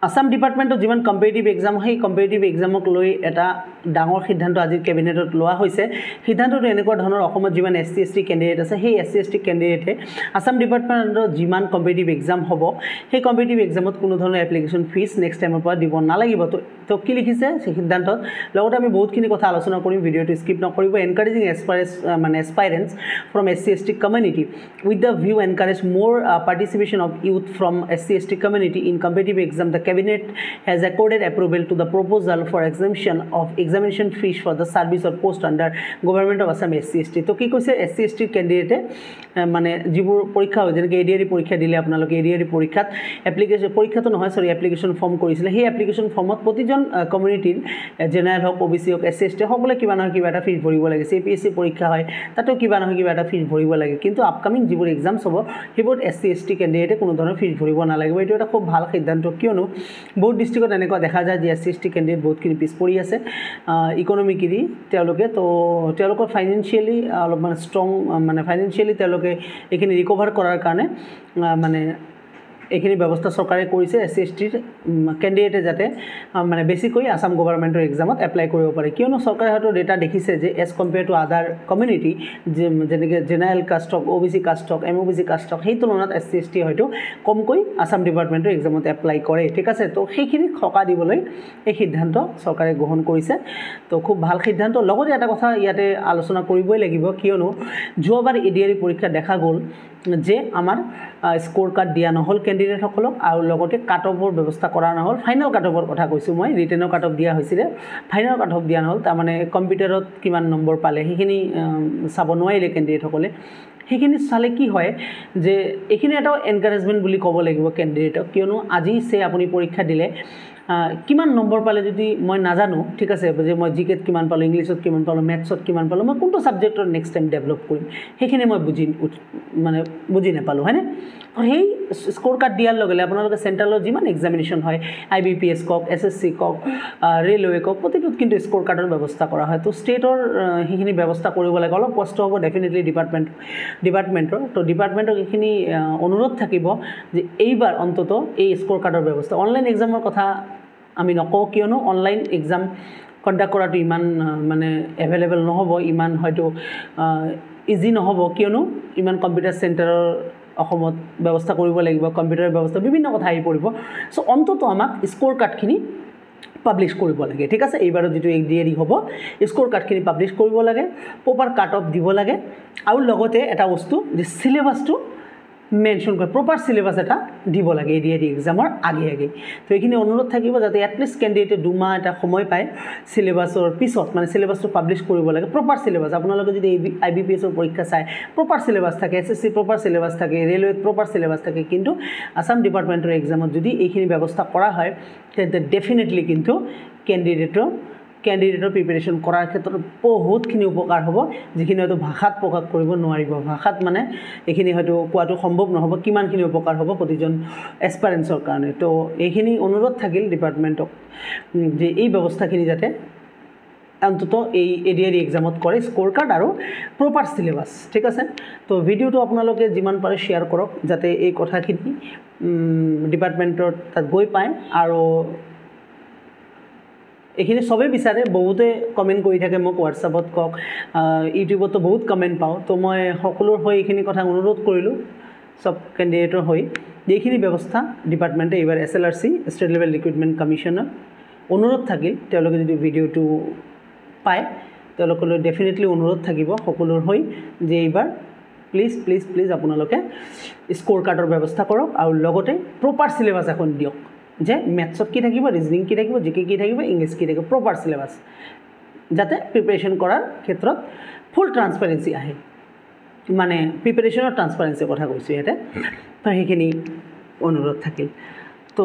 আসাম ডিপাৰ্টমেণ্টত যিমান competitive exam সেই কম্পিটিটিভ এক্সামক লৈ এটা ডাঙৰ সিদ্ধান্ত আজি কেবিনেটত লোৱা হৈছে সিদ্ধান্তটো এনেকুৱা ধৰণৰ অসমত যিমান এছটি এছটি কেণ্ডিডেট আছে সেই এছটি এছটি কেণ্ডিডেটে আসাম ডিপাৰ্টমেণ্টৰ যিমান কম্পিটিটিভ এক্সাম হ'ব সেই কম্পিটিটিভ এক্সামত কোনো ধৰণৰ এপ্লিকেশ্যন ফিজ নেক্সট টাইমৰ পৰা দিব নালাগিব তো কি লিখিছে সেই সিদ্ধান্তত লগতে আমি বহুতখিনি কথা আলোচনা কৰিম ভিডিঅ'টো স্কিপ নকৰিব encouraging aspirants from ST ST community with the view encourage more participation of youth from ST ST community in competitive exam the Cabinet has accorded approval to the proposal for exemption of examination fees for the service or post under Government of Assam SC/ST. তো কি কৈছে SC/ST ক্যান্ডিডেটে মানে যিবোৰ পৰীক্ষা হয় যেনেকৈ ADRE পৰীক্ষা দিলে আপোনালোকে এডিআৰই পৰীক্ষাত এপ্লিকেশ্যন পৰীক্ষাটো নহয় সৰি এপ্লিকেশ্যন ফৰ্ম কৰিছিলে সেই এপ্লিকেশ্যন ফৰ্মত প্ৰতিজন কমিউনিটিৰ জেনেৰেল হওক OBC হওক SC/ST সকলোৱে কিবা নহয় কিবা এটা ফিজ ভৰিব লাগে CPSC পৰীক্ষা হয় তাতো কিবা নহয় কিবা এটা ফিজ ভৰিব লাগে কিন্তু আপকামিং যিবোৰ এক্সামছ হ'ব সেইবোৰ SC/ST ক্যান্ডিডেটে কোনো ধৰণৰ ফিজ ভৰিব নালাগিব এইটো এটা খুব ভাল সিদ্ধান্ত কিয়নো বহুত ডিস্ট্ৰিক্টত এনেকুৱা দেখা যায় যে SC/ST ক্যান্ডিডেট বহুতখিনি পিছ পৰি আছে ইকনমিকেলি তেওঁলোকে তো তেওঁলোকৰ ফাইনেন্সিয়েলি অলপমান ষ্ট্ৰং মানে ফাইনেন্সিয়েলি তেওঁলোকে এইখিনি ৰিকভাৰ কৰাৰ কাৰণে মানে এইখিনি ব্যৱস্থা চৰকাৰে কৰিছে SC/STৰ ক্যান্ডিডেটে যাতে মানে বেছিকৈ আসাম গভৰ্ণমেণ্টৰ এক্সামত এপ্লাই কৰিব পাৰে কিয়নো চৰকাৰে হয়তো ডেটা দেখিছে যে এজ কম্পেয়াৰ টু আদাৰ কমিউনিটি যেনেকৈ জেনেৰেল কাষ্ট হওক OBC কাষ্ট হওক MOBC কাষ্ট হওক সেই তুলনাত SC/ST হয়তো কমকৈ আসাম ডিপাৰ্টমেণ্টৰ এক্সামত এপ্লাই কৰে ঠিক আছে তো সেইখিনি সকাহ দিবলৈ এই সিদ্ধান্ত চৰকাৰে গ্ৰহণ কৰিছে তো খুব ভাল সিদ্ধান্ত লগতে এটা কথা ইয়াতে আলোচনা কৰিবই লাগিব কিয়নো যোৱাবাৰ এডিআৰই পৰীক্ষা দেখা গ'ল যে আমাৰ স্কোৰ কাৰ্ড দিয়া নহ'ল ক্যান্ডিডেটসকলক আৰু লগতে কাট অফৰ ব্যৱস্থা কৰা নহ'ল ফাইনেল কাট অফৰ কথা কৈছোঁ মই ৰিটেনৰ কাট অফ দিয়া হৈছিলে ফাইনেল কাট অফ দিয়া নহ'ল তাৰমানে কম্পিউটাৰত কিমান নম্বৰ পালে সেইখিনি চাব নোৱাৰিলে ক্যান্ডিডেটসকলে সেইখিনি চালে কি হয় যে এইখিনি এটা এনকাৰেজমেণ্ট বুলি ক'ব লাগিব ক্যান্ডিডেটক কিয়নো আজি সে আপুনি পৰীক্ষা দিলে কিমান নম্বৰ পালে যদি মই নাজানো ঠিক আছে যে মই জিকেত কিমান পালো ইংলিছত কিমান পালো ম্যাথছত কিমান পালো মই কোনটো সাবজেক্টৰ নেক্সট টাইম ডেভেলপ কৰিম সেইখিনি মই বুজি নাপালো হয়নে সেই স্কোৰ কাৰ্ড দিয়াৰ লগে লগে আপোনালোকে চেণ্ট্ৰেলৰ যিমান এক্সামিনেশ্যন হয় IBPS কওক SSC কওক ৰেলৱে কওক প্ৰতিটোত কিন্তু স্কোৰ কাৰ্ডৰ ব্যৱস্থা কৰা হয় তো ষ্টেটৰ সেইখিনি ব্যৱস্থা কৰিব লাগে অলপ কষ্ট হ'ব ডেফিনেটলি ডিপাৰ্টমেণ্টৰ তো ডিপাৰ্টমেণ্টক এইখিনি অনুৰোধ থাকিব যে এইবাৰ অন্তত এই স্কোৰ কাৰ্ডৰ ব্যৱস্থা অনলাইন এক্সামৰ কথা আমি নকওঁ কিয়নো অনলাইন এক্সাম কণ্ডাক্ট কৰাটো ইমান মানে এভেইলেবল নহ'ব ইমান হয়তো ইজি নহ'ব কিয়নো ইমান কম্পিউটাৰ চেণ্টাৰৰ অসমত ব্যৱস্থা কৰিব লাগিব কম্পিউটাৰ ব্যৱস্থা বিভিন্ন কথা আহি পৰিব সো অন্তত আমাক স্কোৰ কাৰ্ডখিনি পাব্লিছ কৰিব লাগে ঠিক আছে এইবাৰৰ যিটো এডিআৰই হ'ব স্কোৰ কাৰ্ডখিনি পাব্লিছ কৰিব লাগে প্ৰপাৰ কাট অফ দিব লাগে আৰু লগতে এটা বস্তু যে সিলেবাছটো মেনশন কৰে প্ৰপাৰ সিলেবাছ এটা দিব লাগে এডিআৰই এক্সামৰ আগে তো এইখিনি অনুৰোধ থাকিব যাতে এটলিষ্ট ক্যান্ডিডেটে দুমাহ এটা সময় পায় সিলেবাছৰ পিছত মানে সিলেবাছটো পাব্লিছ কৰিব লাগে প্ৰপাৰ সিলেবাছ আপোনালোকে যদি IBPSৰ পৰীক্ষা চাই প্ৰপাৰ সিলেবাছ থাকে SSC প্ৰপাৰ সিলেবাছ থাকে ৰেলৱেত প্ৰপাৰ সিলেবাছ থাকে কিন্তু আসাম ডিপাৰ্টমেণ্টৰ এক্সামত যদি এইখিনি ব্যৱস্থা কৰা হয় তেন্তে ডেফিনেটলি কিন্তু ক্যান্ডিডেটৰ প্ৰিপাৰেশ্যন কৰাৰ ক্ষেত্ৰত বহুতখিনি উপকাৰ হ'ব যিখিনি হয়তো ভাষাত প্ৰকাশ কৰিব নোৱাৰিব ভাষাত মানে এইখিনি হয়তো কোৱাটো সম্ভৱ নহ'ব কিমানখিনি উপকাৰ হ'ব প্ৰতিজন এছপাৰেণ্টছৰ কাৰণে তো এইখিনি অনুৰোধ থাকিল ডিপাৰ্টমেণ্টক যে এই ব্যৱস্থাখিনি যাতে অন্তত এই এডিআৰই এক্সামত কৰে স্কোৰ কাৰ্ড আৰু প্ৰপাৰ সিলেবাছ ঠিক আছে তো ভিডিঅ'টো আপোনালোকে যিমান পাৰে শ্বেয়াৰ কৰক যাতে এই কথাখিনি ডিপাৰ্টমেণ্টৰ তাত গৈ পায় আৰু এইখিনি সবে বিচাৰে বহুতে কমেন্ট কৰি থাকে মোক হোৱাটছআপত কক ইউটিউবতো বহুত কমেন্ট পাওঁ তো মই সকলোৰ হৈ এইখিনি কথা অনুৰোধ কৰিলো সব ক্যান্ডিডেটৰ হৈ এইখিনি ব্যৱস্থা ডিপাৰ্টমেণ্টে এইবাৰ SLRC ষ্টেট লেভেল ৰিক্ৰুটমেণ্ট কমিশ্যনৰ অনুৰোধ থাকিল তেওঁলোকে যদি ভিডিঅ'টো পায় তেওঁলোকলৈ ডেফিনেটলি অনুৰোধ থাকিব সকলোৰ হৈ যে এইবাৰ প্লিজ আপোনালোকে স্কোৰ কাৰ্ডৰ ব্যৱস্থা কৰক আৰু লগতে প্ৰপাৰ সিলেবাছ এখন দিয়ক যে ম্যাথছত কি থাকিব ৰিজনিং কি থাকিব জিকে কি থাকিব ইংলিশ কি থাকিব প্ৰপাৰ সিলেবাছ যাতে প্ৰিপাৰেশ্যন কৰাৰ ক্ষেত্ৰত ফুল ট্ৰান্সপাৰেন্সি আহে মানে প্ৰিপাৰেশ্যনৰ ট্ৰান্সপাৰেন্সিৰ কথা কৈছোঁ ইয়াতে সেইখিনি অনুৰোধ থাকিল তো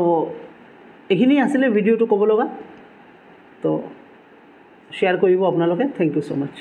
এইখিনি আছিলে ভিডিঅ'টো ক'ব লগা তো শ্বেয়াৰ কৰিব আপোনালোকে থ্যাংক ইউ সো মাচ